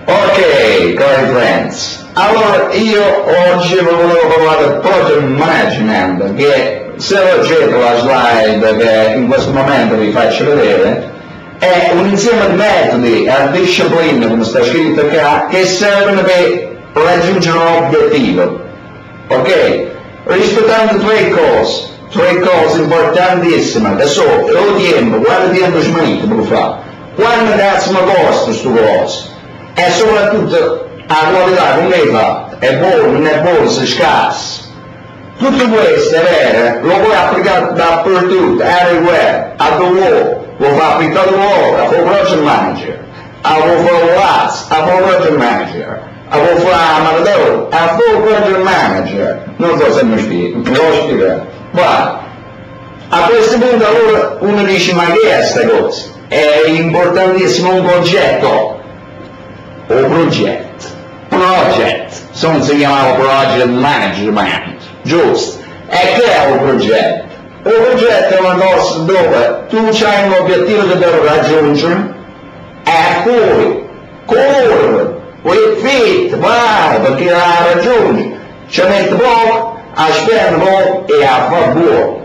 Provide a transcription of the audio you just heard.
Ok, cari friends, allora io oggi vi volevo parlare del project management, che se leggete la slide che in questo momento vi faccio vedere, è un insieme di metodi e discipline, come sta scritto qua, che servono per raggiungere un obiettivo, ok? Rispettando tre cose importantissime, che sono il tempo, quanto tempo smanito per fare, quanto cazzo mi costa sto coso, e soprattutto la qualità come è fatta, è buono, non è buono, se scarso. Tutto questo è vero, lo puoi applicare dappertutto, everywhere, a dove lo fa applicare dove, a fare project manager, a fare WhatsApp, a fare project manager, a fare Amador, a fare project manager. Non so se mi spiego, me lo spiego. Guarda, a questo punto allora uno dice ma che è questa cosa? È importantissimo un concetto. O progetto, un oggetto, se non si chiamava project management, giusto? E che è un progetto? Un progetto è una cosa dove tu hai un obiettivo che devi raggiungere e poi corri, repeat, vai, perché la raggiungi, ci metti poco, a spendere poco e a fare buono.